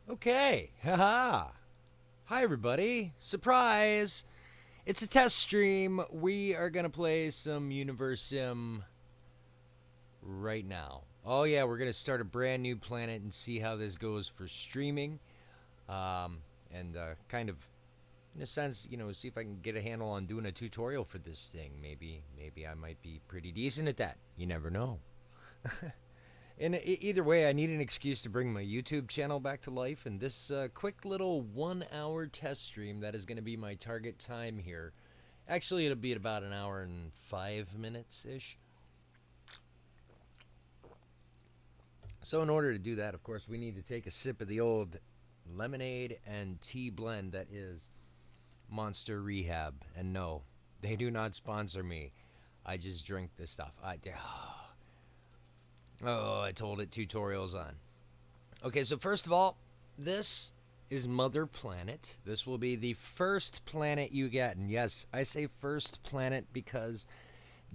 Okay, haha. Hi, everybody. Surprise! It's a test stream. We are going to play some Universim right now. Oh, yeah, we're going to start a brand new planet and see how this goes for streaming. And kind of, in a sense, see if I can get a handle on doing a tutorial for this thing. Maybe I might be pretty decent at that. You never know. And either way, I need an excuse to bring my YouTube channel back to life. And this quick little 1 hour test stream that is going to be my target time here. Actually, it'll be at about an hour and 5 minutes ish. So, in order to do that, of course, we need to take a sip of the old lemonade and tea blend that is Monster Rehab. And no, they do not sponsor me. I just drink this stuff. I told it tutorials on. Okay, so first of all, this is Mother Planet. This will be the first planet you get. And yes, I say first planet because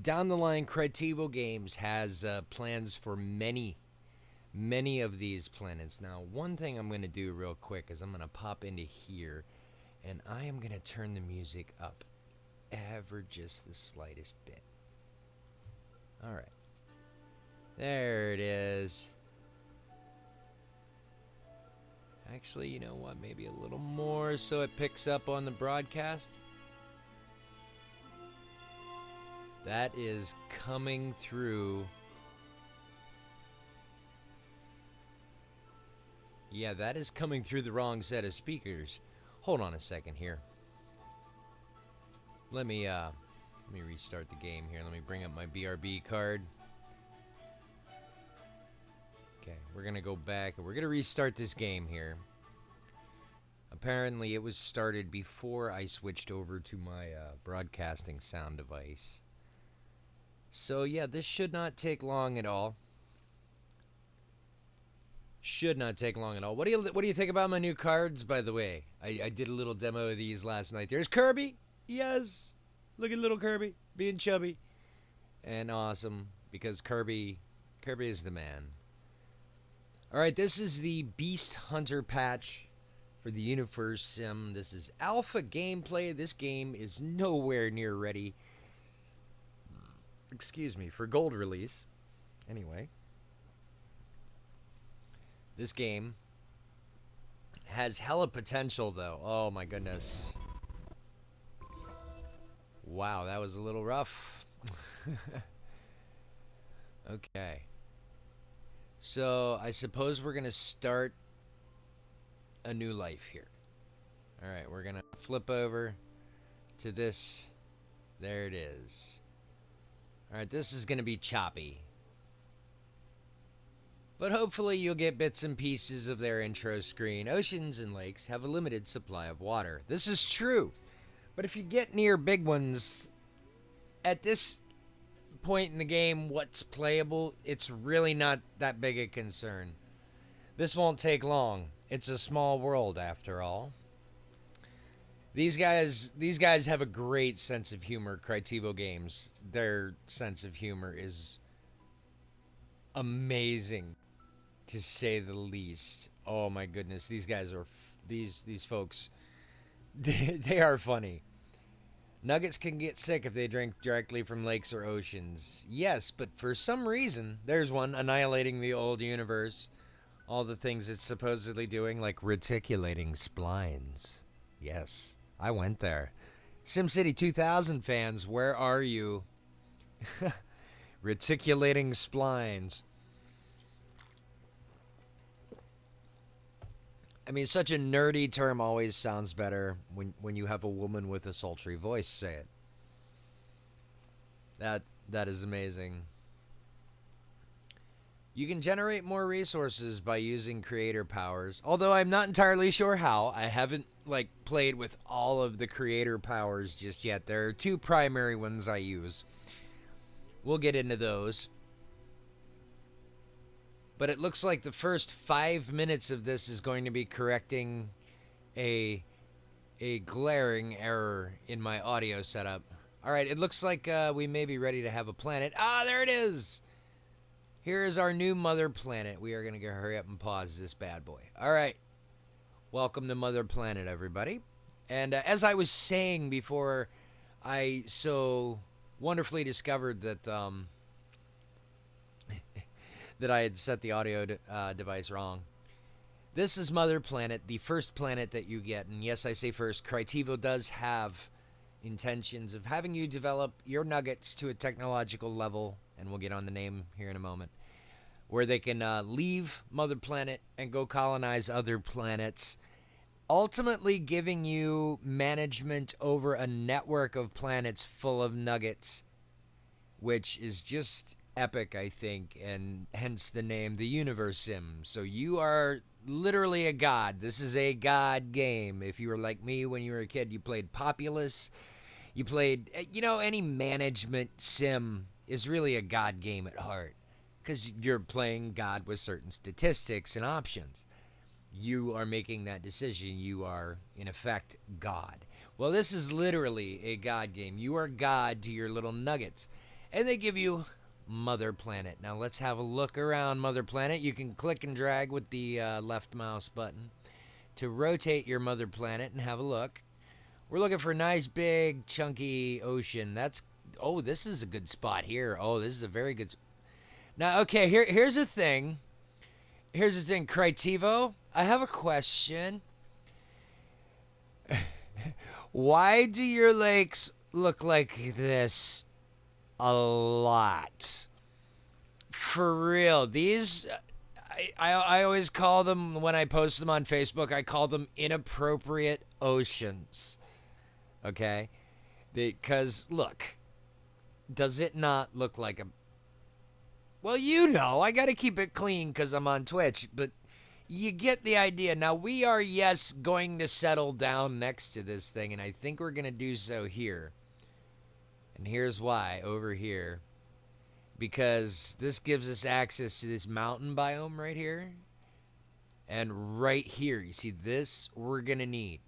down the line, Creativo Games has plans for many of these planets. Now, one thing I'm going to do real quick is I'm going to pop into here, and I am going to turn the music up ever just the slightest bit. All right. There it is. Actually, you know what? Maybe a little more so it picks up on the broadcast. That is coming through. Yeah, that is coming through the wrong set of speakers. Hold on a second here. Let me restart the game here. Let me bring up my BRB card. Okay, we're going to go back and we're going to restart this game here. Apparently, it was started before I switched over to my broadcasting sound device. So, yeah, this should not take long at all. Should not take long at all. What do you think about my new cards, by the way? I did a little demo of these last night. There's Kirby. Yes. Look at little Kirby being chubby and awesome because Kirby is the man. All right, this is the Beast Hunter patch for the Universim. This is alpha gameplay. This game is nowhere near ready. Excuse me, for gold release. Anyway, this game has hella potential, though. Oh my goodness. Wow, that was a little rough. Okay. So, I suppose we're going to start a new life here. Alright, we're going to flip over to this. There it is. Alright, this is going to be choppy. But hopefully you'll get bits and pieces of their intro screen. Oceans and lakes have a limited supply of water. This is true. But if you get near big ones, at this point in the game, what's playable, it's really not that big a concern. This won't take long. It's a small world after all. These guys have a great sense of humor. Creativo Games, their sense of humor is amazing, to say the least. Oh my goodness, these guys are these folks. They are funny. Nuggets can get sick if they drink directly from lakes or oceans. Yes, but for some reason, there's one annihilating the old universe. All the things it's supposedly doing, like reticulating splines. Yes, I went there. SimCity 2000 fans, where are you? Reticulating splines. I mean, such a nerdy term always sounds better when you have a woman with a sultry voice say it. That is amazing. You can generate more resources by using creator powers, although I'm not entirely sure how. I haven't played with all of the creator powers just yet. There are two primary ones I use. We'll get into those. But it looks like the first 5 minutes of this is going to be correcting a glaring error in my audio setup. All right, it looks like we may be ready to have a planet. Ah, there it is. Here is our new mother planet. We are going to hurry up and pause this bad boy. All right. Welcome to Mother Planet, everybody. And as I was saying before, I so wonderfully discovered that that I had set the audio device wrong. This is Mother Planet, the first planet that you get. And yes, I say first, Critivo does have intentions of having you develop your nuggets to a technological level, and we'll get on the name here in a moment, where they can leave Mother Planet and go colonize other planets, ultimately giving you management over a network of planets full of nuggets, which is just epic, I think, and hence the name, the Universim. So you are literally a god. This is a god game. If you were like me when you were a kid, you played Populous. You played, any management sim is really a god game at heart because you're playing God with certain statistics and options. You are making that decision. You are, in effect, God. Well, this is literally a God game. You are God to your little nuggets. And they give you Mother Planet. Now, let's have a look around Mother Planet. You can click and drag with the left mouse button to rotate your Mother Planet and have a look. We're looking for a nice, big, chunky ocean. This is a good spot here. Oh, this is a very good Now, okay, here's the thing. Critivo, I have a question. Why do your lakes look like this a lot? For real, these I always call them, when I post them on Facebook, I call them inappropriate oceans. Okay? Because, look, does it not look like a... Well, I got to keep it clean because I'm on Twitch, but you get the idea. Now, we are, yes, going to settle down next to this thing, and I think we're going to do so here. And here's why, over here. Because this gives us access to this mountain biome right here. And right here, you see this, we're going to need.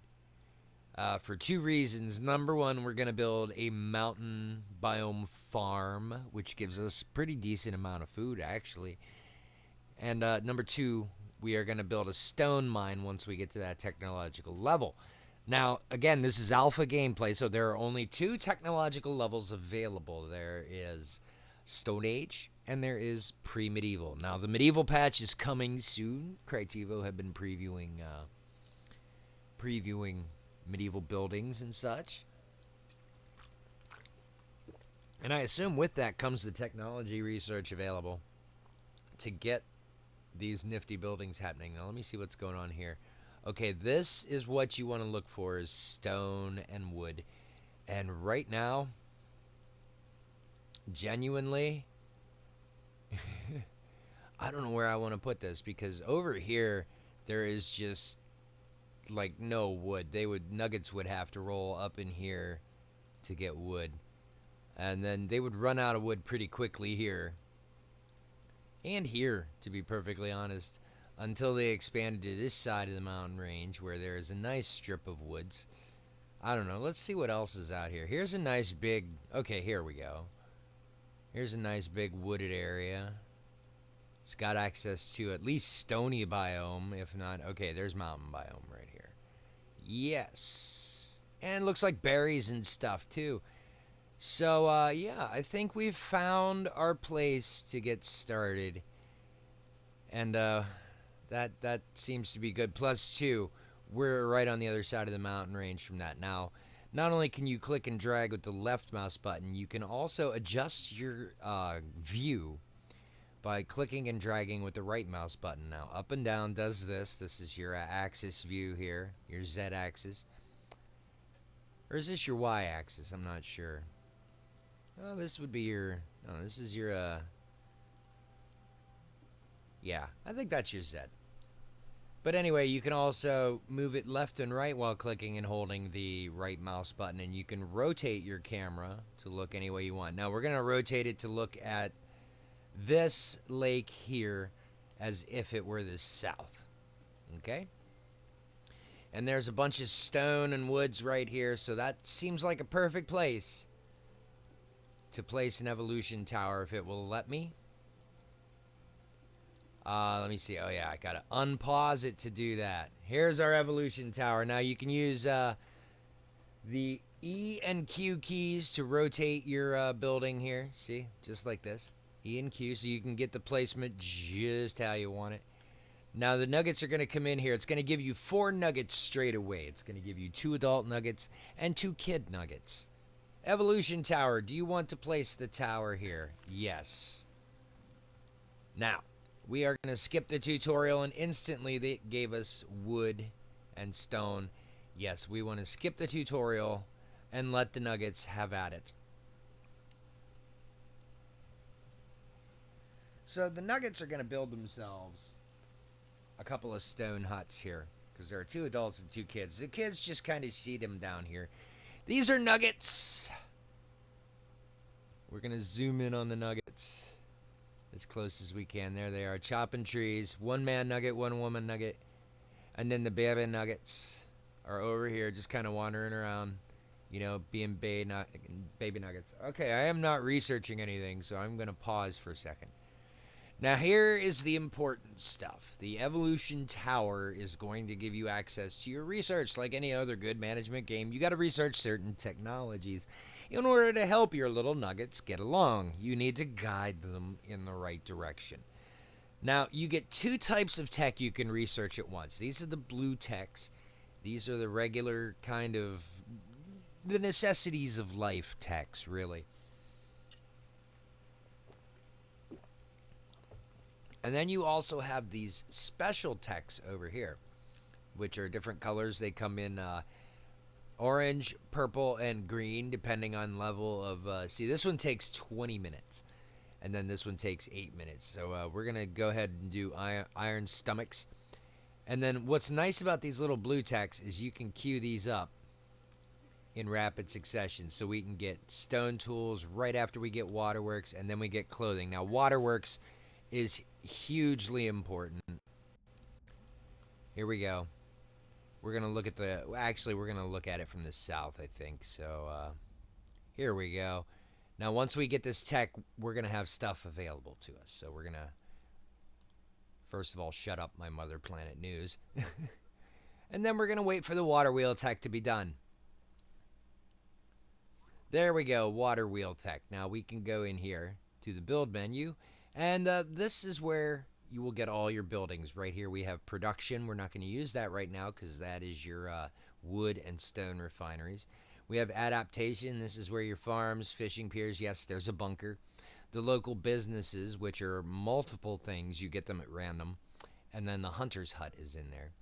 For two reasons. Number one, we're going to build a mountain biome farm, which gives us a pretty decent amount of food, actually. And number two, we are going to build a stone mine once we get to that technological level. Now, again, this is alpha gameplay, so there are only two technological levels available. There is Stone Age, and there is pre-medieval. Now, the medieval patch is coming soon. Critivo have been previewing medieval buildings and such. And I assume with that comes the technology research available to get these nifty buildings happening. Now let me see what's going on here. Okay, this is what you want to look for, is stone and wood. And right now, genuinely, I don't know where I want to put this, because over here there is just like no wood. Nuggets would have to roll up in here to get wood, and then they would run out of wood pretty quickly here and here, to be perfectly honest, until they expanded to this side of the mountain range where there is a nice strip of woods. I don't know, let's see what else is out here. Here's a nice big, okay, here we go. Here's a nice big wooded area. It's got access to at least stony biome, if not, okay, there's mountain biome right here. Yes. And looks like berries and stuff too. So, yeah, I think we've found our place to get started. And, that seems to be good. Plus, too, we're right on the other side of the mountain range from that. Now, not only can you click and drag with the left mouse button, you can also adjust your view by clicking and dragging with the right mouse button. Now, up and down does this. This is your axis view here, your Z axis. Or is this your Y axis? I'm not sure. Oh, this would be your... No, this is your... Yeah, I think that's your Z. But anyway, you can also move it left and right while clicking and holding the right mouse button, and you can rotate your camera to look any way you want. Now, we're going to rotate it to look at this lake here as if it were the south. Okay? And there's a bunch of stone and woods right here, so that seems like a perfect place to place an evolution tower if it will let me. Let me see. Oh, yeah, I got to unpause it to do that. Here's our evolution tower. Now, you can use the E and Q keys to rotate your building here. See? Just like this. E and Q, so you can get the placement just how you want it. Now, the nuggets are going to come in here. It's going to give you 4 nuggets straight away. It's going to give you 2 adult nuggets and 2 kid nuggets. Evolution tower. Do you want to place the tower here? Yes. Now, we are going to skip the tutorial, and instantly they gave us wood and stone. Yes, we want to skip the tutorial and let the nuggets have at it. So the nuggets are going to build themselves a couple of stone huts here, because there are 2 adults and 2 kids. The kids just kind of see them down here. These are nuggets. We're going to zoom in on the nuggets as close as we can. There they are, chopping trees. 1 man nugget, 1 woman nugget. And then the baby nuggets are over here just kind of wandering around, you know, being baby nuggets. Okay, I am not researching anything, so I'm going to pause for a second. Now, here is the important stuff. The evolution tower is going to give you access to your research. Like any other good management game, you got to research certain technologies in order to help your little nuggets get along. You need to guide them in the right direction. Now, you get 2 types of tech you can research at once. These are the blue techs. These are the regular kind of the necessities of life techs, really. And then you also have these special techs over here, which are different colors. They come in orange, purple, and green, depending on level of... see, this one takes 20 minutes, and then this one takes 8 minutes. So we're going to go ahead and do iron stomachs. And then what's nice about these little blue techs is you can queue these up in rapid succession. So we can get stone tools right after we get waterworks, and then we get clothing. Now, waterworks is hugely important. Here we go. We're going to look at the... Actually, we're going to look at it from the south, I think. So, here we go. Now, once we get this tech, we're going to have stuff available to us. So, we're going to... First of all, shut up my Mother Planet news. And then we're going to wait for the water wheel tech to be done. There we go, water wheel tech. Now, we can go in here to the build menu. And this is where you will get all your buildings. Right here we have production. We're not going to use that right now because that is your wood and stone refineries. We have adaptation. This is where your farms, fishing piers. Yes, there's a bunker. The local businesses, which are multiple things. You get them at random. And then the hunter's hut is in there.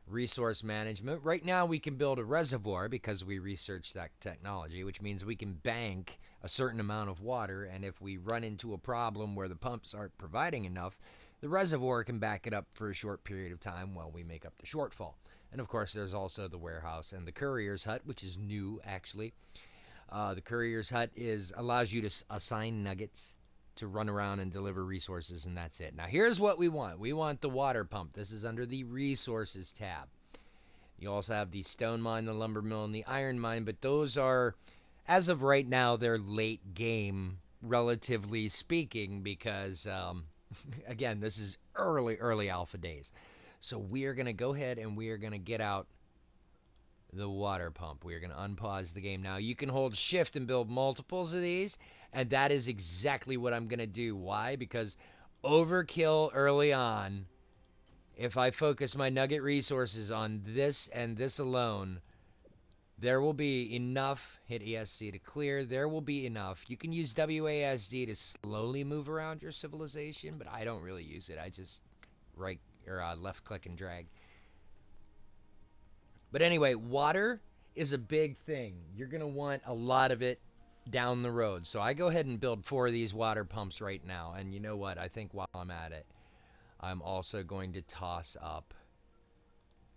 Resource management. Right now we can build a reservoir because we researched that technology, which means we can bank a certain amount of water, and if we run into a problem where the pumps aren't providing enough, the reservoir can back it up for a short period of time while we make up the shortfall. And of course there's also the warehouse and the courier's hut, which is new actually. The courier's hut allows you to assign nuggets to run around and deliver resources, and that's it. Now here's what we want. We want the water pump. This is under the resources tab. You also have the stone mine, the lumber mill, and the iron mine, but those are, as of right now, they're late game, relatively speaking, because, again, this is early alpha days. So we are going to go ahead and we are going to get out the water pump. We are going to unpause the game. Now, you can hold shift and build multiples of these, and that is exactly what I'm going to do. Why? Because overkill early on, if I focus my nugget resources on this and this alone, there will be enough. Hit ESC to clear. There will be enough. You can use WASD to slowly move around your civilization, but I don't really use it. I just left click and drag. But anyway, water is a big thing. You're going to want a lot of it down the road. So I go ahead and build 4 of these water pumps right now. And you know what? I think while I'm at it, I'm also going to toss up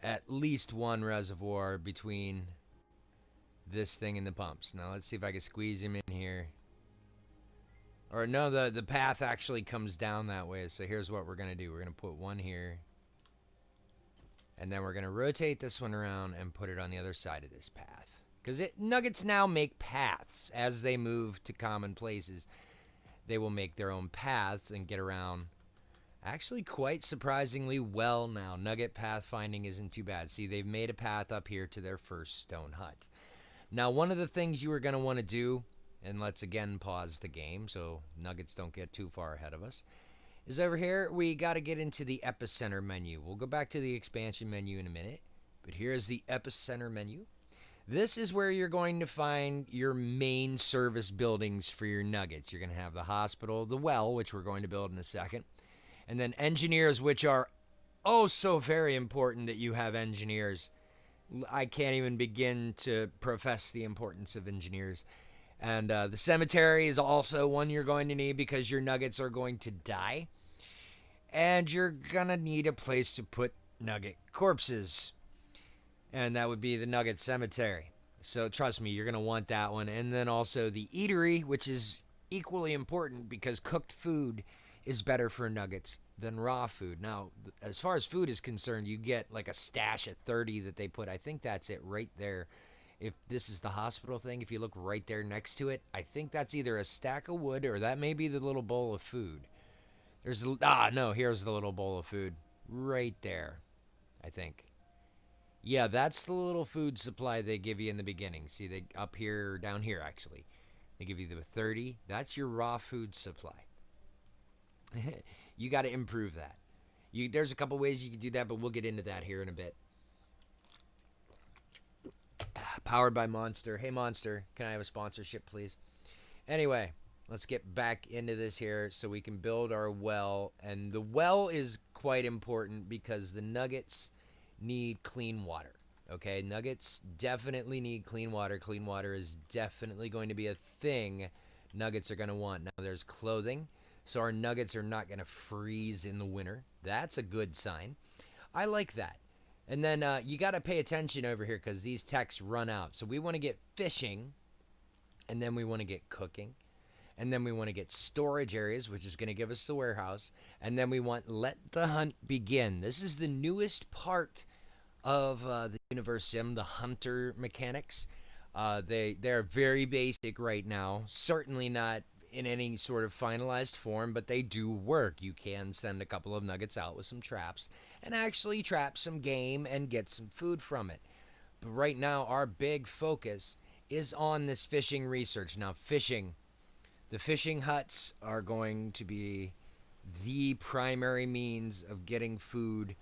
at least 1 reservoir between this thing and the pumps. Now let's see if I can squeeze him in here. Or no, the path actually comes down that way. So here's what we're going to do. We're going to put 1 here. And then we're going to rotate this one around and put it on the other side of this path. Because nuggets now make paths. As they move to common places, they will make their own paths and get around Actually, quite surprisingly well now. Nugget pathfinding isn't too bad. See, they've made a path up here to their first stone hut. Now, one of the things you are going to want to do, and let's again pause the game so nuggets don't get too far ahead of us, is over here we got to get into the epicenter menu. We'll go back to the expansion menu in a minute, but here's the epicenter menu. This is where you're going to find your main service buildings for your nuggets. You're going to have the hospital, the well, which we're going to build in a second, and then engineers, which are oh so very important that you have engineers. I can't even begin to profess the importance of engineers. And the cemetery is also one you're going to need because your nuggets are going to die. And you're going to need a place to put nugget corpses. And that would be the nugget cemetery. So trust me, you're going to want that one. And then also the eatery, which is equally important because cooked food is better for nuggets than raw food. Now, as far as food is concerned, you get like a stash of 30 that they put. I think that's it right there. If this is the hospital thing, if you look right there next to it, I think that's either a stack of wood or that may be the little bowl of food. No, here's the little bowl of food right there, I think. Yeah, that's the little food supply they give you in the beginning. See, they up here, down here actually. They give you the 30. That's your raw food supply. You got to improve that. There's a couple ways you can do that, but we'll get into that here in a bit. Powered by Monster. Hey, Monster, can I have a sponsorship, please? Anyway, let's get back into this here so we can build our well. And the well is quite important because the nuggets need clean water. Okay, nuggets definitely need clean water. Clean water is definitely going to be a thing nuggets are going to want. Now, there's clothing. So our nuggets are not going to freeze in the winter. That's a good sign. I like that. And then you got to pay attention over here because these techs run out. So we want to get fishing, and then we want to get cooking, and then we want to get storage areas, which is going to give us the warehouse, and then we want let the hunt begin. This is the newest part of the Universim, the hunter mechanics. They're very basic right now. Certainly not in any sort of finalized form, but they do work. You can send a couple of nuggets out with some traps and actually trap some game and get some food from it. But right now, our big focus is on this fishing research. Now, the fishing huts are going to be the primary means of getting food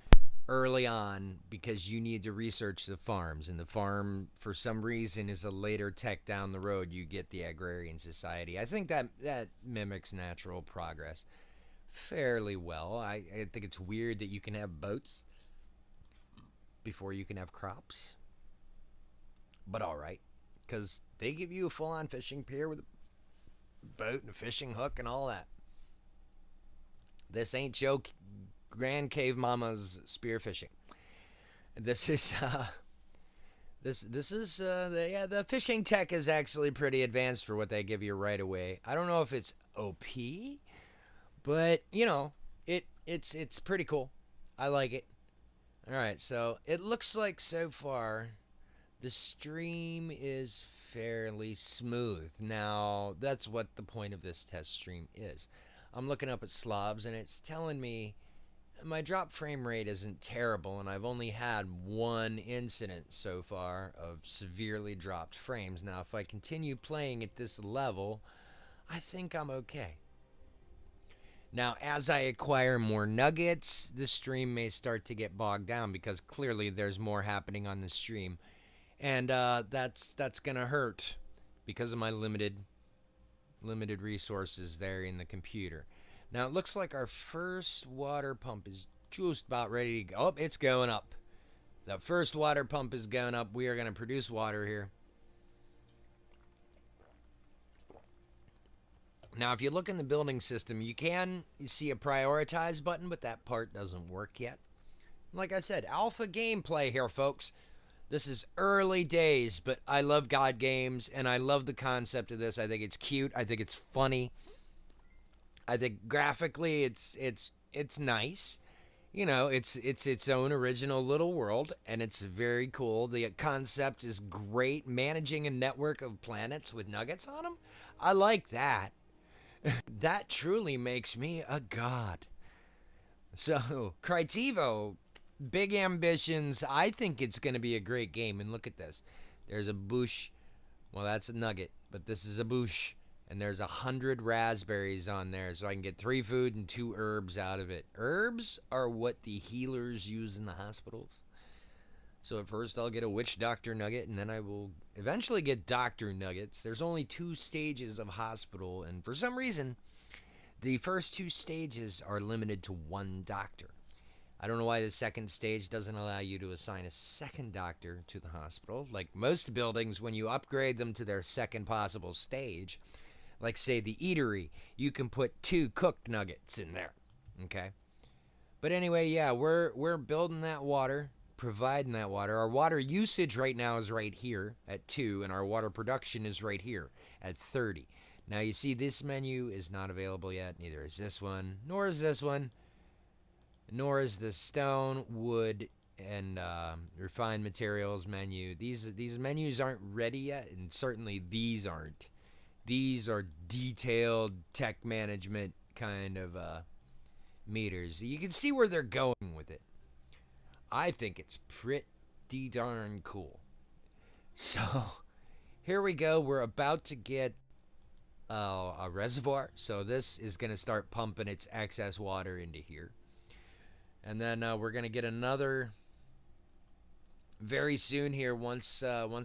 early on because you need to research the farms, and the farm for some reason is a later tech down the road. You get the agrarian society. I think that mimics natural progress fairly well. I think it's weird that you can have boats before you can have crops, but all right, because they give you a full-on fishing pier with a boat and a fishing hook and all that. This ain't Joe Grand Cave Mama's spearfishing. This is the fishing tech is actually pretty advanced for what they give you right away. I don't know if it's OP, but you know, it's pretty cool. I like it. All right, so it looks like so far the stream is fairly smooth. Now, that's what the point of this test stream is. I'm looking up at slobs and it's telling me my drop frame rate isn't terrible, and I've only had one incident so far of severely dropped frames. Now, if I continue playing at this level, I think I'm okay. Now, as I acquire more nuggets, the stream may start to get bogged down because clearly there's more happening on the stream, and that's gonna hurt because of my limited resources there in the computer. Now, it looks like our first water pump is just about ready to go. Oh, it's going up. The first water pump is going up. We are going to produce water here. Now, if you look in the building system, you see a prioritize button, but that part doesn't work yet. Like I said, alpha gameplay here, folks. This is early days, but I love God games, and I love the concept of this. I think it's cute. I think it's funny. I think graphically it's nice. You know, it's its own original little world, and it's very cool. The concept is great. Managing a network of planets with nuggets on them, I like that. That truly makes me a god. So, Critivo, big ambitions. I think it's going to be a great game. And look at this. There's a bush. Well, that's a nugget, but this is a bush. And there's 100 raspberries on there, so I can get 3 food and 2 herbs out of it. Herbs are what the healers use in the hospitals. So at first I'll get a witch doctor nugget, and then I will eventually get doctor nuggets. There's only 2 stages of hospital, and for some reason, the first 2 stages are limited to 1 doctor. I don't know why the second stage doesn't allow you to assign a second doctor to the hospital. Like most buildings, when you upgrade them to their second possible stage, like say the eatery, you can put 2 cooked nuggets in there. Okay? But anyway, yeah, we're building that water, providing that water. Our water usage right now is right here at 2, and our water production is right here at 30. Now you see this menu is not available yet. Neither is this one, nor is this one, nor is the stone, wood, and refined materials menu. These menus aren't ready yet, and certainly these aren't. These are detailed tech management kind of meters. You can see where they're going with it. I think it's pretty darn cool. So here we go. We're about to get a reservoir. So this is going to start pumping its excess water into here. And then we're going to get another very soon here once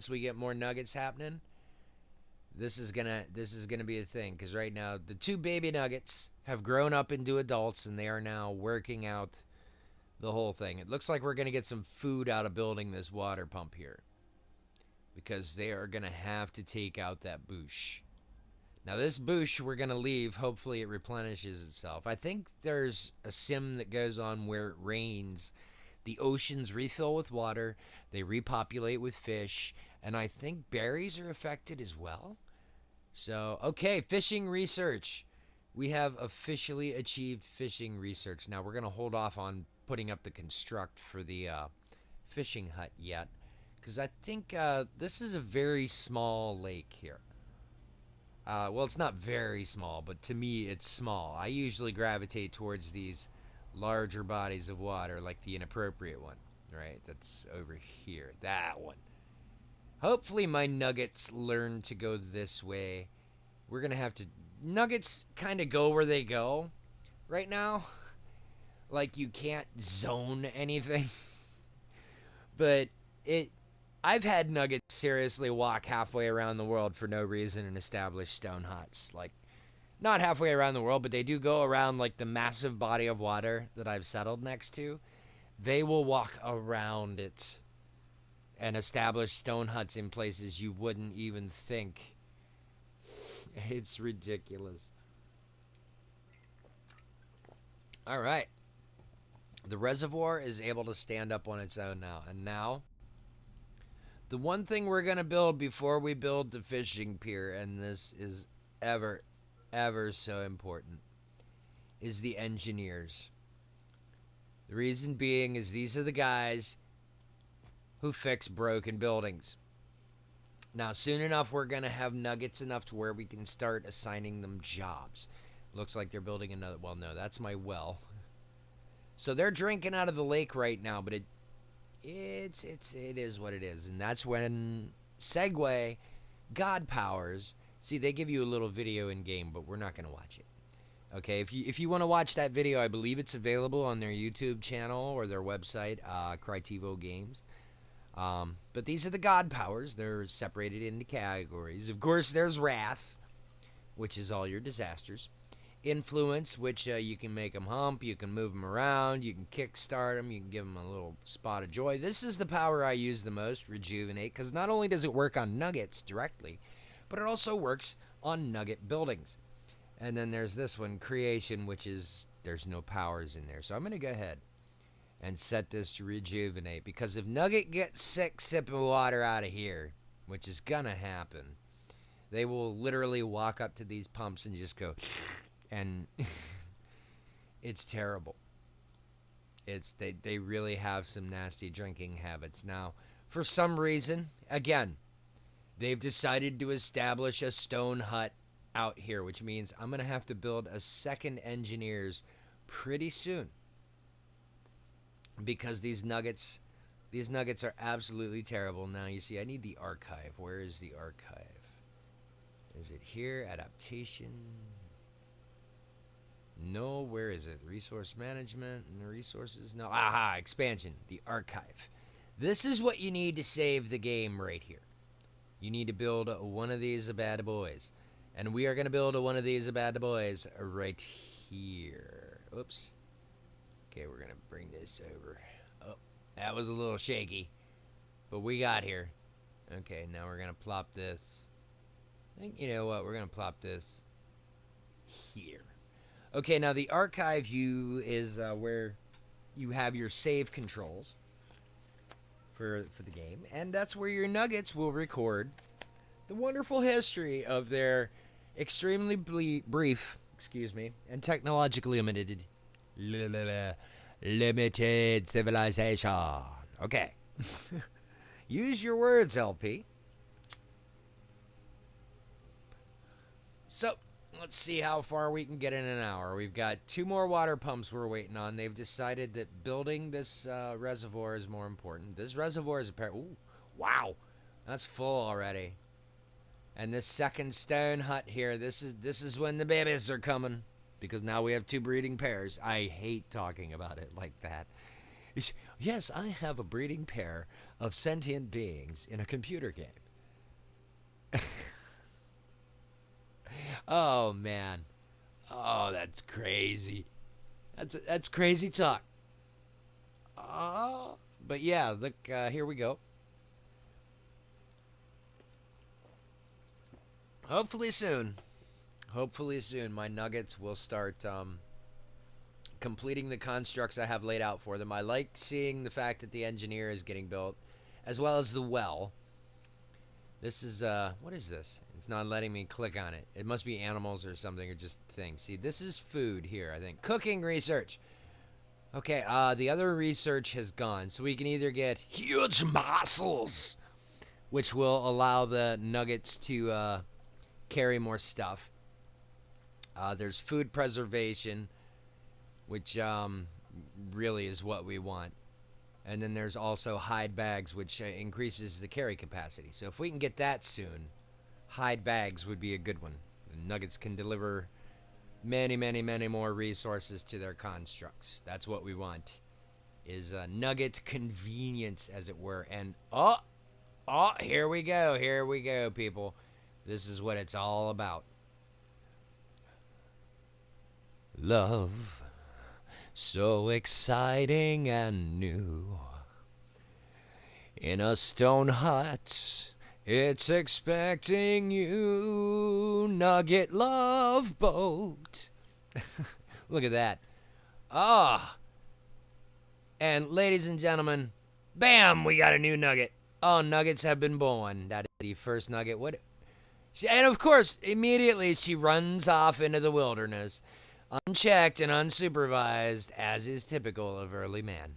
we get more nuggets happening. This is gonna be a thing, because right now the 2 baby nuggets have grown up into adults, and they are now working out the whole thing. It looks like we're gonna get some food out of building this water pump here, because they are gonna have to take out that bush. Now this bush we're gonna leave. Hopefully it replenishes itself. I think there's a sim that goes on where it rains. The oceans refill with water. They repopulate with fish. And I think berries are affected as well. So, okay, fishing research. We have officially achieved fishing research. Now, we're going to hold off on putting up the construct for the fishing hut yet, because I think this is a very small lake here. Well, it's not very small, but to me, it's small. I usually gravitate towards these larger bodies of water, like the inappropriate one, right? That's over here. That one. Hopefully my nuggets learn to go this way. We're going to have to... Nuggets kind of go where they go right now. Like, you can't zone anything. But I've had nuggets seriously walk halfway around the world for no reason and establish stone huts. Like, not halfway around the world, but they do go around, like, the massive body of water that I've settled next to. They will walk around it and establish stone huts in places you wouldn't even think. It's ridiculous. All right. The reservoir is able to stand up on its own now. And now, the one thing we're going to build before we build the fishing pier, and this is ever so important, is the engineers. The reason being is these are the guys who fix broken buildings. Now, soon enough, we're going to have nuggets enough to where we can start assigning them jobs. Looks like they're building another... Well, no, that's my well. So they're drinking out of the lake right now, but it is what it is. And that's when Segway, God Powers... See, they give you a little video in game, but we're not going to watch it. Okay, if you want to watch that video, I believe it's available on their YouTube channel or their website, Critivo Games. But these are the God Powers. They're separated into categories. Of course, there's Wrath, which is all your disasters. Influence, which you can make them hump, you can move them around, you can kickstart them, you can give them a little spot of joy. This is the power I use the most, Rejuvenate, because not only does it work on nuggets directly, but it also works on nugget buildings. And then there's this one, Creation, which is, there's no powers in there. So I'm going to go ahead and set this to Rejuvenate, because if Nugget gets sick sipping water out of here, which is going to happen, they will literally walk up to these pumps and just go, and it's terrible. They really have some nasty drinking habits. Now, for some reason, again, they've decided to establish a stone hut out here, which means I'm going to have to build a second engineers pretty soon. because these nuggets are absolutely terrible. Now you see, I need the archive. Where is the archive? Is it here? Adaptation? No, where is it? Resource management and the resources? No. Aha, expansion. The archive. This is what you need to save the game right here. You need to build one of these bad boys. And we are going to build one of these bad boys right here. Oops. Okay, we're going to bring this over. Oh, that was a little shaky. But we got here. Okay, now we're going to plop this. I think, you know what? We're going to plop this here. Okay, now the archive view is where you have your save controls for the game. And that's where your nuggets will record the wonderful history of their extremely brief, and technologically limited civilization. Okay. Use your words, LP. So, let's see how far we can get in an hour. We've got 2 more water pumps we're waiting on. They've decided that building this reservoir is more important. This reservoir is ooh, wow. That's full already. And this second stone hut here, this is when the babies are coming. Because now we have 2 breeding pairs. I hate talking about it like that. Yes, I have a breeding pair of sentient beings in a computer game. Oh, man. Oh, that's crazy. That's crazy talk. But yeah, look, here we go. Hopefully soon, my nuggets will start completing the constructs I have laid out for them. I like seeing the fact that the engineer is getting built, as well as the well. This is, what is this? It's not letting me click on it. It must be animals or something, or just things. See, this is food here, I think. Cooking research. Okay, the other research has gone, so we can either get huge muscles, which will allow the nuggets to carry more stuff. There's food preservation, which really is what we want. And then there's also hide bags, which increases the carry capacity. So if we can get that soon, hide bags would be a good one. The nuggets can deliver many, many, many more resources to their constructs. That's what we want, is nugget convenience, as it were. And here we go, people. This is what it's all about. Love, so exciting and new. In a stone hut, it's expecting you. Nugget love boat. Look at that. And ladies and gentlemen, bam, we got a new nugget. Oh, nuggets have been born. That is the first nugget. And of course, immediately she runs off into the wilderness, unchecked and unsupervised, as is typical of early man.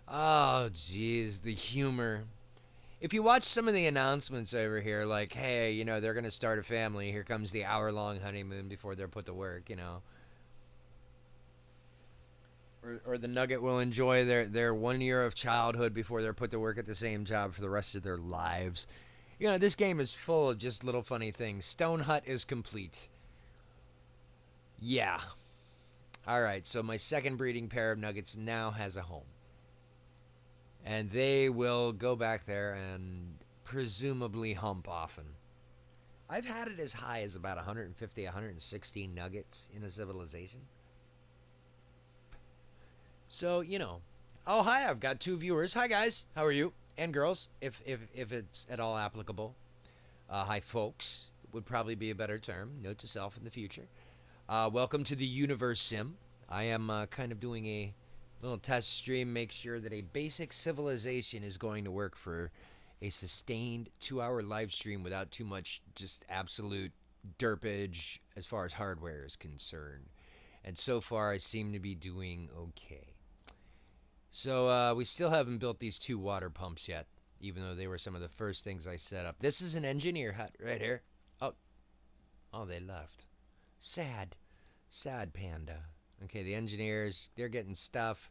Oh, geez, the humor. If you watch some of the announcements over here, like, hey, you know, they're going to start a family. Here comes the hour-long honeymoon before they're put to work, you know. Or the nugget will enjoy their 1 year of childhood before they're put to work at the same job for the rest of their lives. You know, this game is full of just little funny things. Stone hut is complete. Yeah. All right, so my second breeding pair of nuggets now has a home. And they will go back there and presumably hump often. I've had it as high as about 150, 160 nuggets in a civilization. So, you know. Oh, hi, I've got 2 viewers. Hi, guys. How are you? And girls, if it's at all applicable. Hi, folks. Would probably be a better term. Note to self in the future. Welcome to the Universim. I am kind of doing a little test stream, make sure that a basic civilization is going to work for a sustained 2-hour live stream without too much just absolute derpage as far as hardware is concerned. And so far, I seem to be doing okay. So we still haven't built these 2 water pumps yet, even though they were some of the first things I set up. This is an engineer hut right here. Oh, they left. Sad panda. Okay, the engineers, they're getting stuff.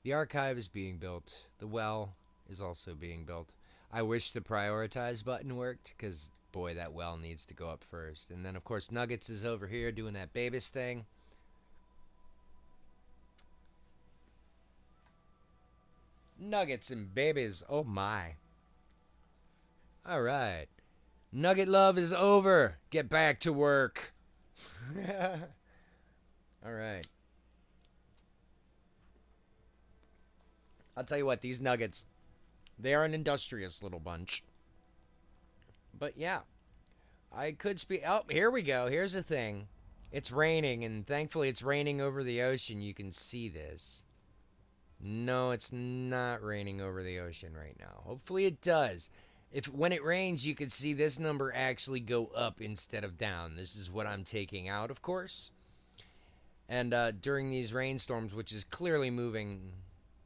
The archive is being built. The well is also being built. I wish the prioritize button worked, because, boy, that well needs to go up first. And then, of course, Nuggets is over here doing that Babus thing. Nuggets and babies, oh my. Alright. Nugget love is over. Get back to work. Alright. I'll tell you what, these nuggets, they are an industrious little bunch. But yeah, I could speak. Oh, here we go. Here's the thing. It's raining, and thankfully it's raining over the ocean. You can see this. No, it's not raining over the ocean right now. Hopefully it does. If when it rains, you can see this number actually go up instead of down. This is what I'm taking out, of course. And during these rainstorms, which is clearly moving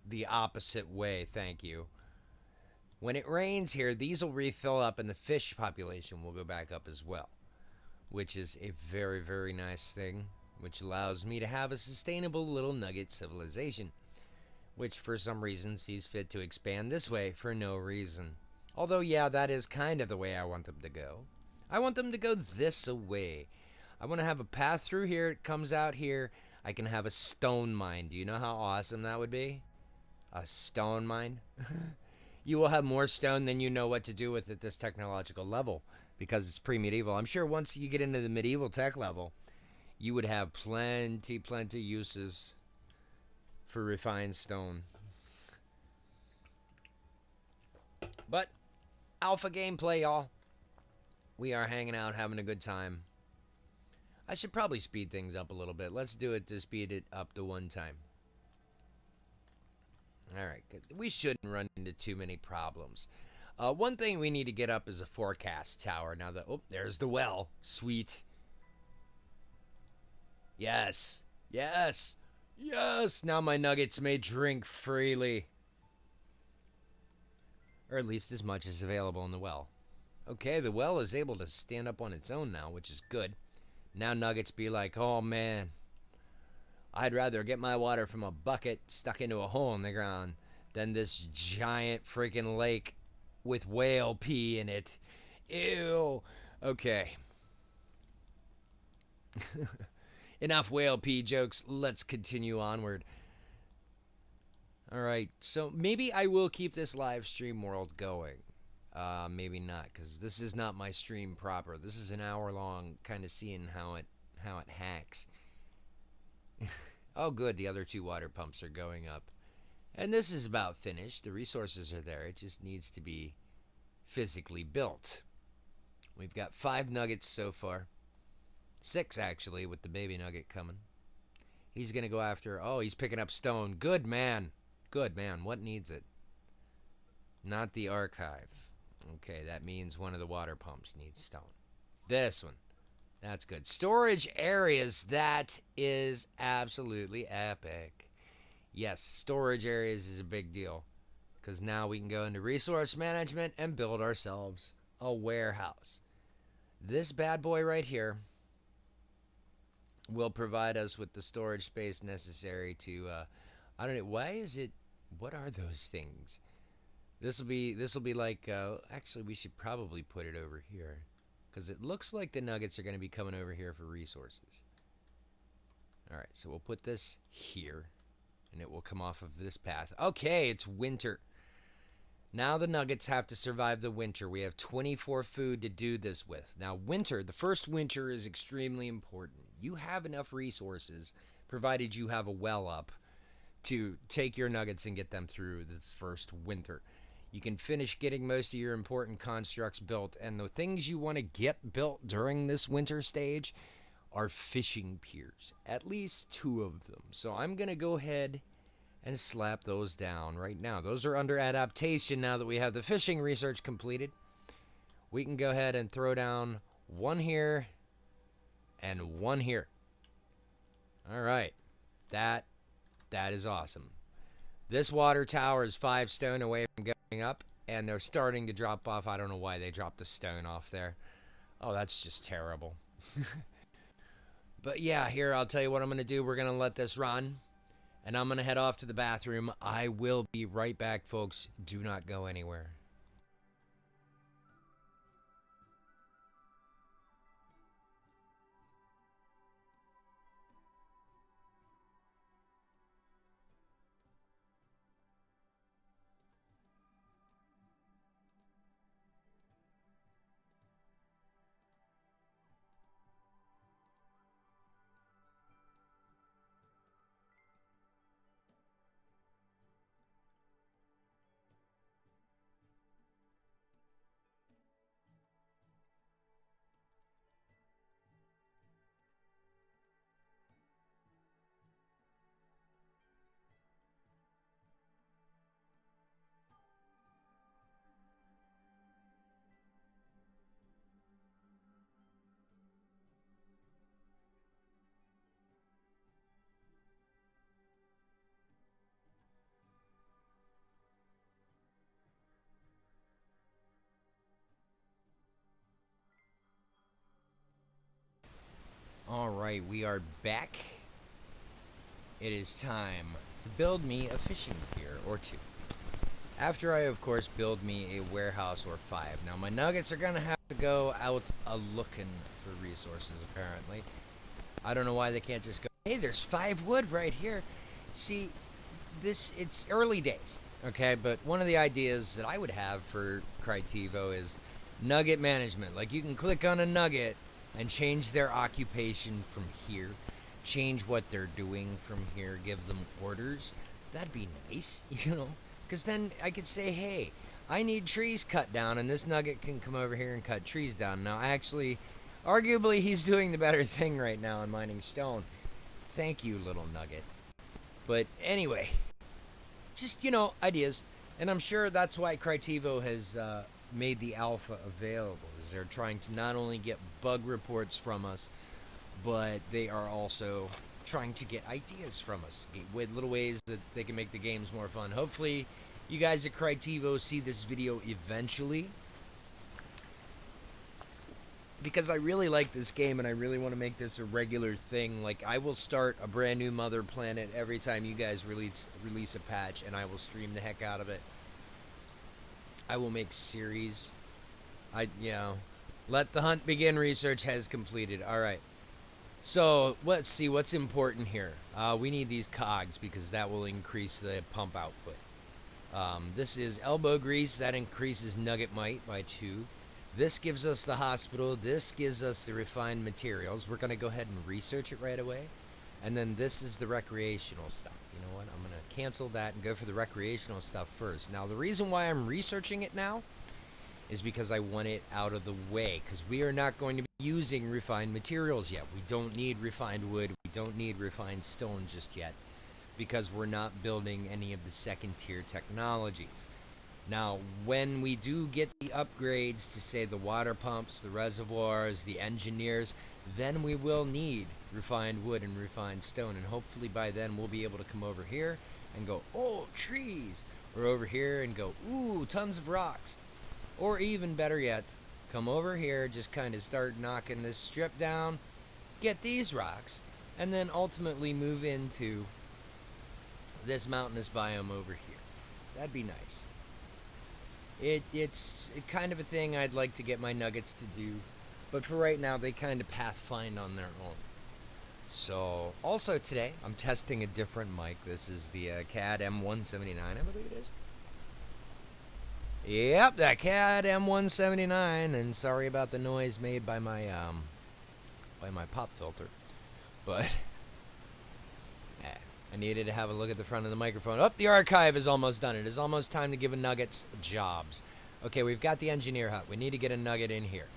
the opposite way, thank you. When it rains here, these will refill up and the fish population will go back up as well, which is a very, very nice thing, which allows me to have a sustainable little nugget civilization, which for some reason sees fit to expand this way for no reason. Although, yeah, that is kind of the way I want them to go. I want them to go this way. I want to have a path through here. It comes out here. I can have a stone mine. Do you know how awesome that would be? A stone mine? You will have more stone than you know what to do with at this technological level because it's pre-medieval. I'm sure once you get into the medieval tech level, you would have plenty uses for refined stone. But alpha gameplay, y'all. We are hanging out, having a good time. I should probably speed things up a little bit. Let's do it to speed it up to one time. Alright, we shouldn't run into too many problems. One thing we need to get up is a forecast tower. Now, there's the well. Sweet. Yes. Yes. Yes. Now my nuggets may drink freely. Or at least as much as available in the well. Okay, the well is able to stand up on its own now, which is good. Now nuggets be like, oh man, I'd rather get my water from a bucket stuck into a hole in the ground than this giant freaking lake with whale pee in it. Ew. Okay. Enough whale pee jokes. Let's continue onward. Alright, so maybe I will keep this live stream world going. Maybe not, because this is not my stream proper. This is an hour long, kind of seeing how it hacks. Oh good, the other two water pumps are going up. And this is about finished. The resources are there. It just needs to be physically built. We've got 5 nuggets so far. 6 actually, with the baby nugget coming. He's going to go after... Oh, he's picking up stone. Good man. Good man. What needs it? Not the archive. Okay, that means one of the water pumps needs stone. This one. That's good. Storage areas. That is absolutely epic. Yes, storage areas is a big deal. Because now we can go into resource management and build ourselves a warehouse. This bad boy right here will provide us with the storage space necessary to... I don't know. Why is it... What are those things? This will be like... actually, we should probably put it over here. Because it looks like the nuggets are going to be coming over here for resources. Alright, so we'll put this here. And it will come off of this path. Okay, it's winter. Now the nuggets have to survive the winter. We have 24 food to do this with. Now winter, the first winter is extremely important. You have enough resources, provided you have a well up, to take your nuggets and get them through this first winter. You can finish getting most of your important constructs built, and the things you want to get built during this winter stage are fishing piers. At least 2 of them. So I'm going to go ahead and slap those down right now. Those are under adaptation now that we have the fishing research completed. We can go ahead and throw down 1 here and 1 here. All right. That is awesome. This water tower is 5 stone away from going up, and they're starting to drop off. I don't know why they dropped the stone off there. Oh, that's just terrible. But yeah, here, I'll tell you what I'm going to do. We're going to let this run, and I'm going to head off to the bathroom. I will be right back, folks. Do not go anywhere. All right, we are back. It is time to build me a fishing pier or two. After I, of course, build me a warehouse or 5. Now, my nuggets are going to have to go out a-looking for resources, apparently. I don't know why they can't just go, hey, there's 5 wood right here. See, it's early days, okay? But one of the ideas that I would have for Critivo is nugget management. Like, you can click on a nugget and change their occupation from here, change what they're doing from here, give them orders. That'd be nice, you know? Because then I could say, hey, I need trees cut down, and this nugget can come over here and cut trees down. Now, actually, arguably, he's doing the better thing right now in mining stone. Thank you, little nugget. But anyway, just, you know, ideas. And I'm sure that's why Critivo has made the alpha available, is they're trying to not only get bug reports from us, but they are also trying to get ideas from us with little ways that they can make the games more fun. Hopefully, you guys at Critivo see this video eventually, because I really like this game and I really want to make this a regular thing. Like, I will start a brand new Mother Planet every time you guys release a patch, and I will stream the heck out of it. I will make series. Let the hunt begin. Research has completed. All right. So let's see what's important here. We need these cogs because that will increase the pump output. This is elbow grease. That increases nugget might by 2. This gives us the hospital. This gives us the refined materials. We're going to go ahead and research it right away. And then this is the recreational stuff. You know what? I'm going to cancel that and go for the recreational stuff first. Now, the reason why I'm researching it now is because I want it out of the way, because we are not going to be using refined materials yet. We don't need refined wood. We don't need refined stone just yet, because we're not building any of the second tier technologies. Now, when we do get the upgrades to, say, the water pumps, the reservoirs, the engineers, then we will need refined wood and refined stone, and hopefully by then we'll be able to come over here and go, oh, trees, or over here and go, ooh, tons of rocks. Or even better yet, come over here, just kind of start knocking this strip down, get these rocks, and then ultimately move into this mountainous biome over here. That'd be nice. It's kind of a thing I'd like to get my nuggets to do, but for right now, they kind of pathfind on their own. So, also today, I'm testing a different mic. This is the CAD M179, I believe it is. Yep, that CAD M179, and sorry about the noise made by my pop filter, but I needed to have a look at the front of the microphone. Oh, the archive is almost done. It is almost time to give a nuggets jobs. Okay, we've got the engineer hut. We need to get a nugget in here.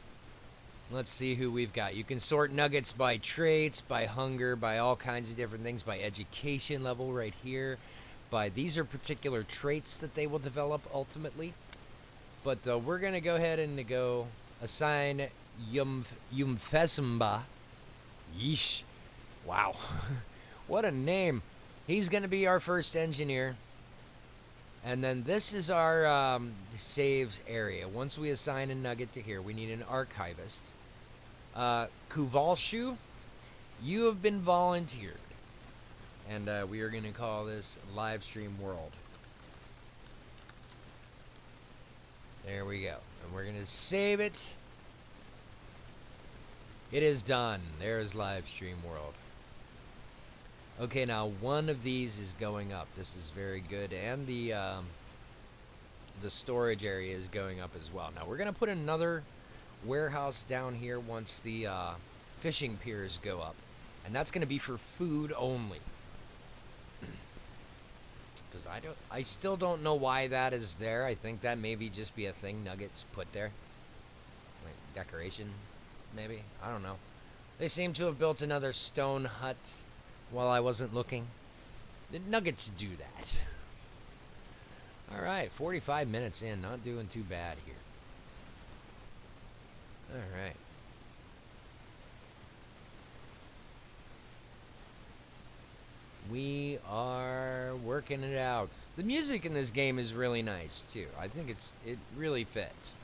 Let's see who we've got. You can sort nuggets by traits, by hunger, by all kinds of different things, by education level right here. These are particular traits that they will develop ultimately. But we're going to go ahead and go assign Yumfesimba. Yeesh. Wow. What a name. He's going to be our first engineer. And then this is our saves area. Once we assign a nugget to here, we need an archivist. Kuvalshu You have been volunteered. And we are going to call this Livestream World. There we go. And we're going to save it. It is done. There's Livestream World. Okay, now one of these is going up. This is very good. And the storage area is going up as well. Now we're going to put another warehouse down here once the fishing piers go up. And that's going to be for food only. Because I still don't know why that is there. I think that maybe just be a thing Nuggets put there. Like decoration, maybe. I don't know. They seem to have built another stone hut while I wasn't looking. The Nuggets do that. Alright, 45 minutes in. Not doing too bad here. Alright. We are working it out. The music in this game is really nice too. I think it really fits.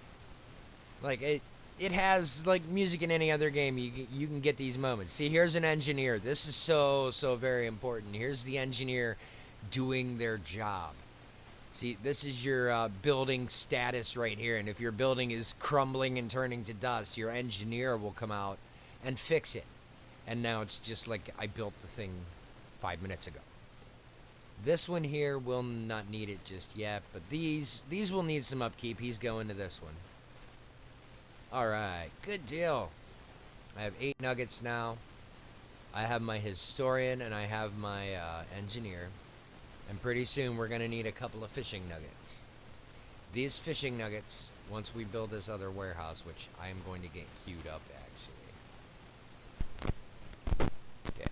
Like it has like music in any other game. You can get these moments. See, here's an engineer. This is so very important. Here's the engineer doing their job. See, this is your building status right here. And if your building is crumbling and turning to dust, your engineer will come out and fix it. And now it's just like I built the thing 5 minutes ago. This one here will not need it just yet, but these will need some upkeep. He's going to this one. Alright, good deal. I have 8 nuggets now. I have my historian and I have my engineer. And pretty soon we're going to need a couple of fishing nuggets. These fishing nuggets, once we build this other warehouse, which I am going to get queued up actually. Okay.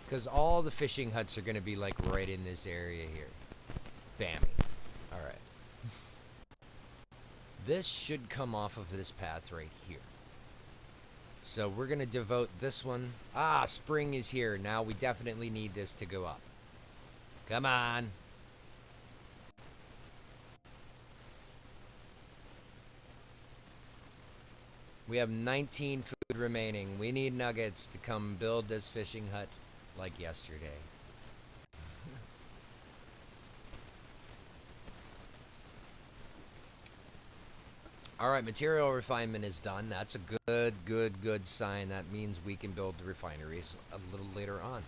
Because all the fishing huts are going to be like right in this area here. Bammy. Alright. This should come off of this path right here. So we're going to devote this one. Ah, spring is here. Now we definitely need this to go up. Come on. We have 19 food remaining. We need nuggets to come build this fishing hut like yesterday. Alright, material refinement is done. That's a good sign. That means we can build the refineries a little later on.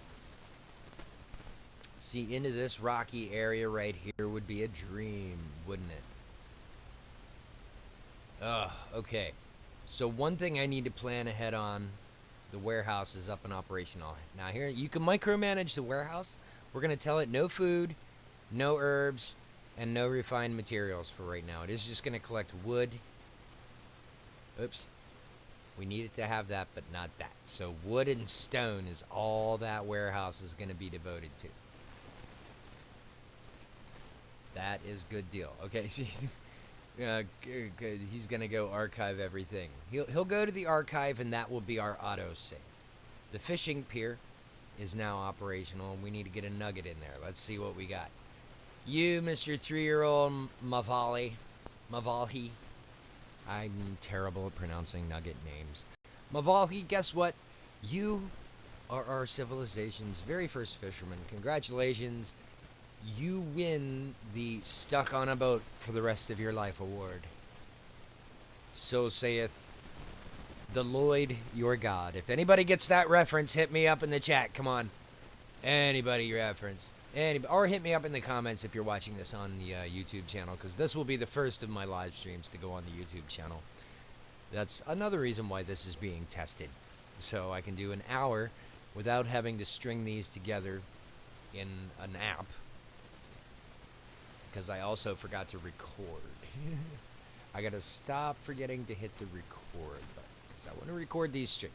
See, into this rocky area right here would be a dream, wouldn't it? Okay. So one thing I need to plan ahead on, the warehouse is up and operational. Now here, you can micromanage the warehouse. We're going to tell it no food, no herbs, and no refined materials for right now. It is just going to collect wood. Oops. We need it to have that, but not that. So wood and stone is all that warehouse is going to be devoted to. That is good deal. Okay, see, he's going to go archive everything. He'll go to the archive, and that will be our autosave. The fishing pier is now operational, and we need to get a nugget in there. Let's see what we got. You, Mr. 3-year-old Mavalhi. I'm terrible at pronouncing nugget names. Mavalhi, guess what? You are our civilization's very first fisherman. Congratulations. You win the Stuck on a Boat for the Rest of Your Life award. So saith the Lloyd, your God. If anybody gets that reference, hit me up in the chat. Come on. Anybody reference. Or hit me up in the comments if you're watching this on the YouTube channel, because this will be the first of my live streams to go on the YouTube channel. That's another reason why this is being tested. So I can do an hour without having to string these together in an app. Because I also forgot to record. I gotta stop forgetting to hit the record button, because I want to record these streams.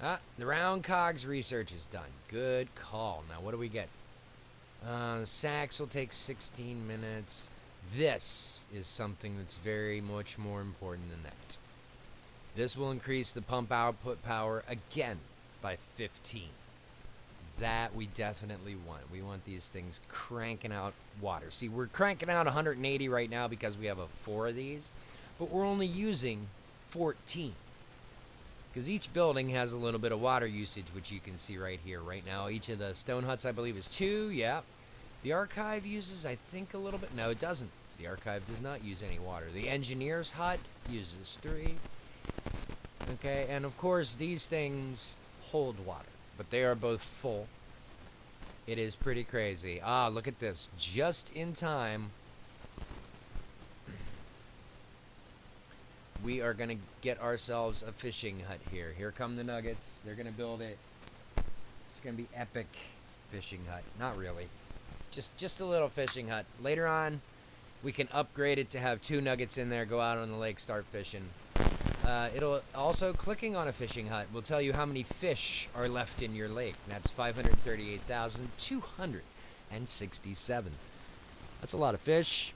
Ah, the round cogs research is done. Good call. Now, what do we get? Sacks will take 16 minutes. This is something that's very much more important than that. This will increase the pump output power again by 15. That we definitely want. We want these things cranking out water. See, we're cranking out 180 right now because we have 4 of these, but we're only using 14. Because each building has a little bit of water usage, which you can see right here. Right now, each of the stone huts, I believe, is 2. Yeah. The archive uses, I think, a little bit. No, it doesn't. The archive does not use any water. The engineer's hut uses 3. Okay, and of course, these things hold water, but they are both full. It is pretty crazy. Ah, look at this. Just in time, we are going to get ourselves a fishing hut here. Here come the nuggets. They're going to build it. It's going to be epic fishing hut. Not really. Just a little fishing hut. Later on, we can upgrade it to have 2 nuggets in there, go out on the lake, start fishing. It'll also, clicking on a fishing hut will tell you how many fish are left in your lake. And that's 538,267. That's a lot of fish.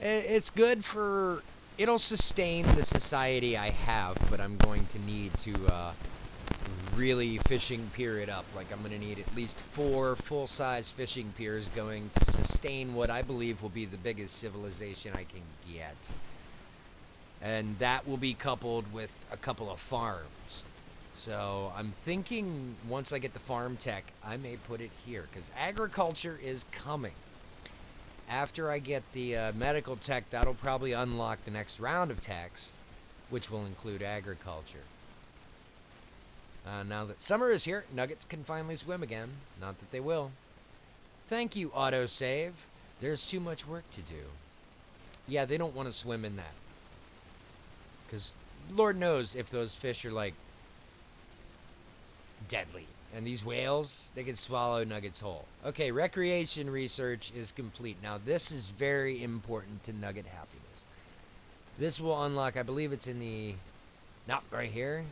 It's good for... It'll sustain the society I have, but I'm going to need to really fishing pier it up. Like, I'm going to need at least 4 full-size fishing piers going to sustain what I believe will be the biggest civilization I can get. And that will be coupled with a couple of farms. So I'm thinking once I get the farm tech, I may put it here, because agriculture is coming. After I get the medical tech, that'll probably unlock the next round of techs, which will include agriculture. Now that summer is here, nuggets can finally swim again. Not that they will. Thank you, autosave. There's too much work to do. Yeah, they don't want to swim in that. Because Lord knows if those fish are, like, deadly. And these whales, they can swallow nuggets whole. Okay, recreation research is complete. Now, this is very important to nugget happiness. This will unlock, I believe it's in the... Not right here.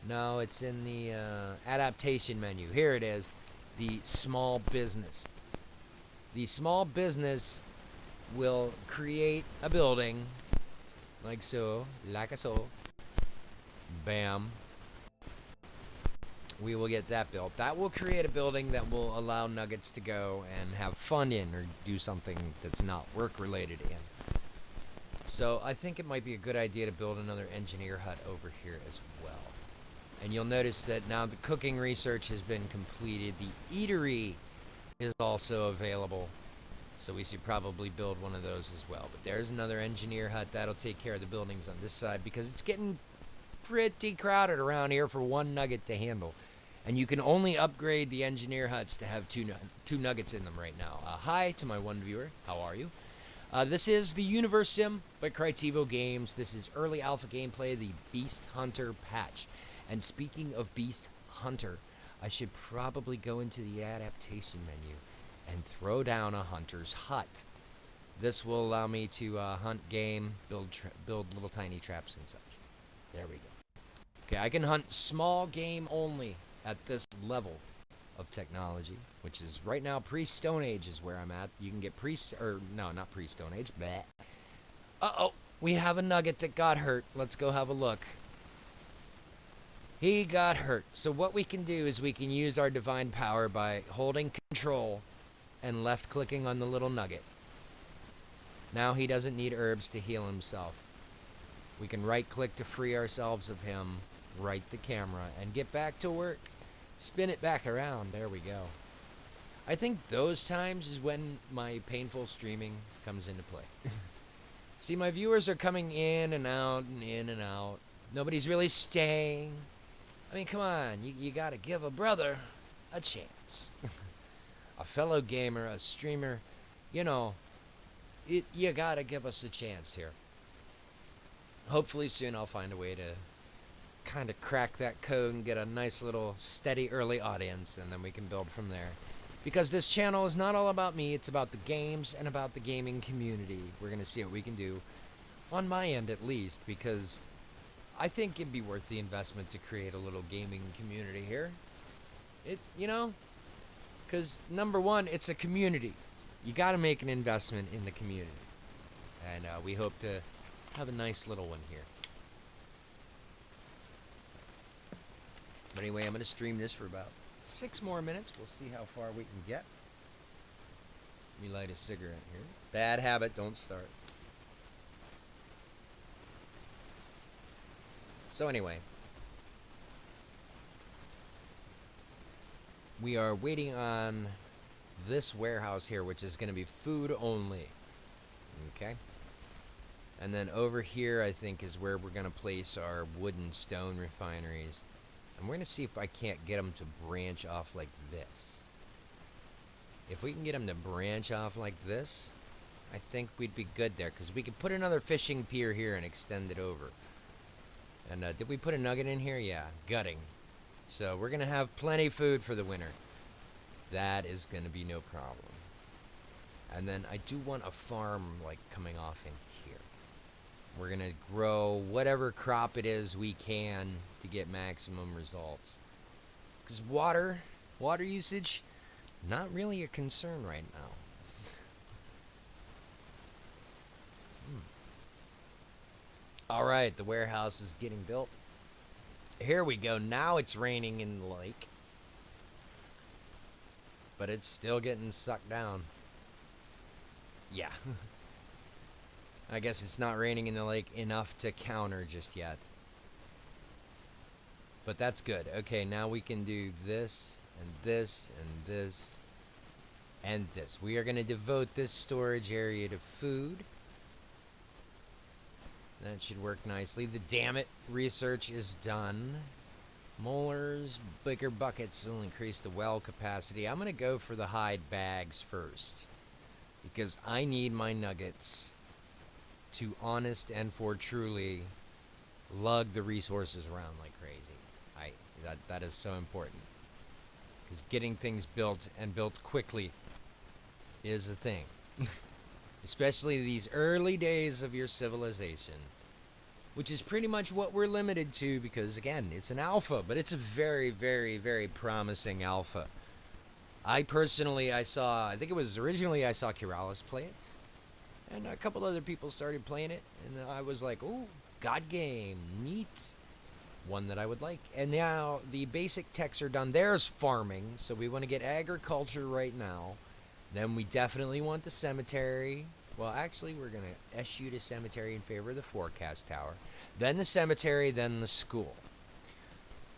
No, it's in the adaptation menu. Here it is. The small business. The small business will create a building like so, like so. Bam. We will get that built. That will create a building that will allow nuggets to go and have fun in or do something that's not work related in. So I think it might be a good idea to build another engineer hut over here as well. And you'll notice that now the cooking research has been completed. The eatery is also available. So we should probably build one of those as well. But there's another engineer hut. That'll take care of the buildings on this side because it's getting pretty crowded around here for 1 nugget to handle. And you can only upgrade the engineer huts to have two nuggets in them right now. Hi to my 1 viewer. How are you? This is the Universim by Critevo Games. This is early alpha gameplay, the Beast Hunter patch. And speaking of Beast Hunter, I should probably go into the adaptation menu and throw down a hunter's hut. This will allow me to hunt game, build little tiny traps and such. There we go. Okay, I can hunt small game only at this level of technology, which is right now pre-Stone Age is where I'm at. You can get not pre-Stone Age. Bleh. Uh-oh, we have a nugget that got hurt. Let's go have a look. He got hurt. So what we can do is we can use our divine power by holding control and left-clicking on the little nugget. Now he doesn't need herbs to heal himself. We can right-click to free ourselves of him, right the camera, and get back to work. Spin it back around. There we go. I think those times is when my painful streaming comes into play. See, my viewers are coming in and out and in and out. Nobody's really staying. I mean, come on. You got to give a brother a chance. A fellow gamer, a streamer, you know, you got to give us a chance here. Hopefully soon I'll find a way to kind of crack that code and get a nice little steady early audience, and then we can build from there. Because this channel is not all about me, it's about the games and about the gaming community. We're going to see what we can do, on my end at least, because I think it'd be worth the investment to create a little gaming community here. Because number one, it's a community. You got to make an investment in the community. And we hope to have a nice little one here. But anyway, I'm going to stream this for about 6 more minutes. We'll see how far we can get. Let me light a cigarette here. Bad habit, don't start. So anyway, we are waiting on this warehouse here, which is going to be food only. Okay. And then over here, I think, is where we're going to place our wood and stone refineries. And we're going to see if I can't get them to branch off like this. If we can get them to branch off like this, I think we'd be good there. Because we could put another fishing pier here and extend it over. And did we put a nugget in here? Yeah, gutting. So we're going to have plenty of food for the winter. That is going to be no problem. And then I do want a farm like coming off in here. We're going to grow whatever crop it is we can to get maximum results. Because water usage, not really a concern right now. All right, the warehouse is getting built. Here we go. Now it's raining in the lake. But it's still getting sucked down. Yeah. I guess it's not raining in the lake enough to counter just yet. But that's good. Okay, now we can do this, and this, and this, and this. We are going to devote this storage area to food. That should work nicely. The damn it research is done. Molars, bigger buckets will increase the well capacity. I'm going to go for the hide bags first. Because I need my nuggets to honest and for truly lug the resources around like crazy. That is so important. Because getting things built and built quickly is a thing. Especially these early days of your civilization. Which is pretty much what we're limited to because, again, it's an alpha. But it's a very, very, very promising alpha. I personally, I think it was originally I saw Kiralis play it. And a couple other people started playing it. And I was like, oh, God game, neat. One that I would like. And now the basic techs are done. There's farming. So we want to get agriculture right now. Then we definitely want the cemetery. Well, actually, we're going to eschew the cemetery in favor of the forecast tower. Then the cemetery, then the school.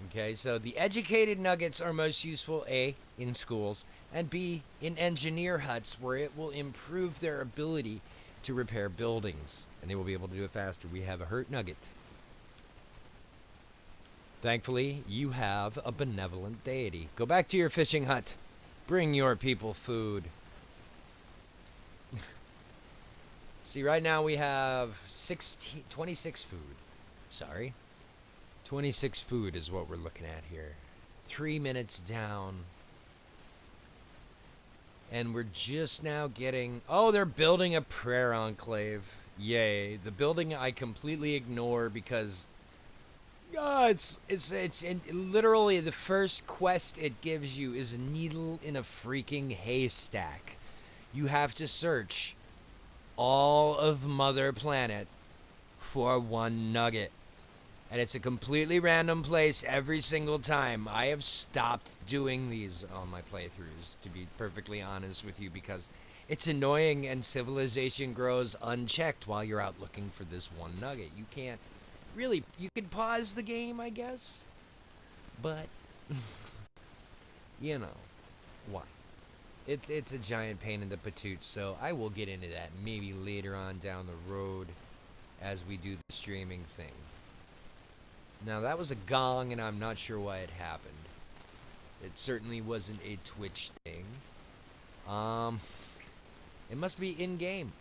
Okay, so the educated nuggets are most useful, A, in schools, and B, in engineer huts, where it will improve their ability to repair buildings. And they will be able to do it faster. We have a hurt nugget. Thankfully, you have a benevolent deity. Go back to your fishing hut. Bring your people food. See, right now we have 26 food. Sorry. 26 food is what we're looking at here. 3 minutes down. And we're just now getting... Oh, they're building a prayer enclave. Yay. The building I completely ignore because... it's literally the first quest it gives you is a needle in a freaking haystack. You have to search all of Mother Planet for one nugget. And it's a completely random place every single time. I have stopped doing these on my playthroughs, to be perfectly honest with you, because it's annoying and civilization grows unchecked while you're out looking for this one nugget. You can't really, you could pause the game, I guess, but, you know, why? It's a giant pain in the patoot, so I will get into that maybe later on down the road as we do the streaming thing. Now, that was a gong, and I'm not sure why it happened. It certainly wasn't a Twitch thing. It must be in-game.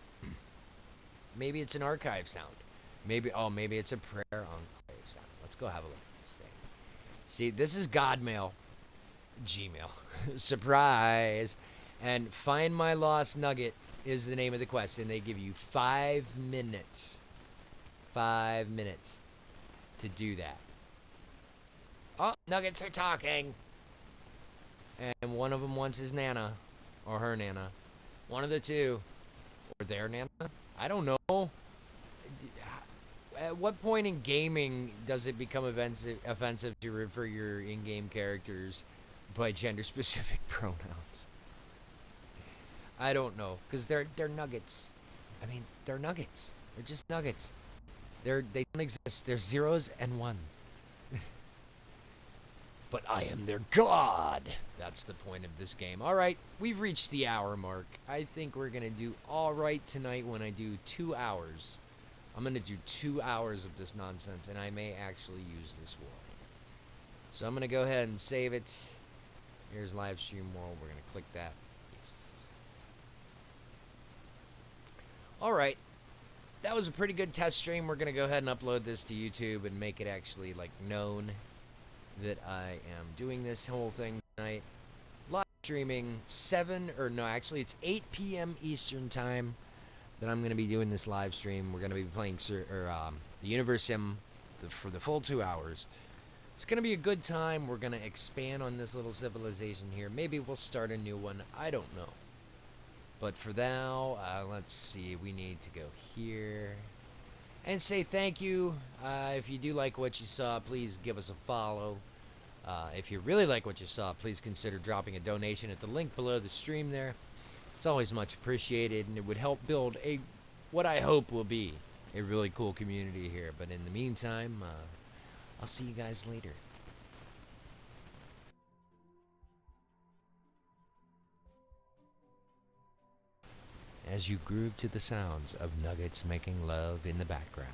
Maybe it's an archive sound. Maybe it's a prayer enclave sound. Let's go have a look at this thing. See, this is Godmail. Gmail. Surprise! And Find My Lost Nugget is the name of the quest, and they give you 5 minutes. 5 minutes to do that. Oh, nuggets are talking. And one of them wants his Nana. Or her Nana. One of the two. Or their Nana. I don't know. At what point in gaming does it become offensive to refer your in-game characters by gender-specific pronouns? I don't know. Because they're nuggets. I mean, they're nuggets. They're just nuggets. They don't exist. They're zeros and ones. But I am their god. That's the point of this game. All right, we've reached the hour mark. I think we're going to do all right tonight when I do 2 hours. I'm going to do 2 hours of this nonsense, and I may actually use this world. So I'm going to go ahead and save it. Here's Livestream World. We're going to click that. Yes. All right. That was a pretty good test stream. We're going to go ahead and upload this to YouTube and make it actually, like, known that I am doing this whole thing tonight. Live streaming it's 8 p.m. Eastern time that I'm going to be doing this live stream. We're going to be playing the Universim for the full 2 hours. It's going to be a good time. We're going to expand on this little civilization here. Maybe we'll start a new one. I don't know. But for now, let's see. We need to go here and say thank you. If you do like what you saw, please give us a follow. If you really like what you saw, please consider dropping a donation at the link below the stream there. It's always much appreciated, and it would help build what I hope will be a really cool community here. But in the meantime, I'll see you guys later. As you groove to the sounds of Nuggets making love in the background.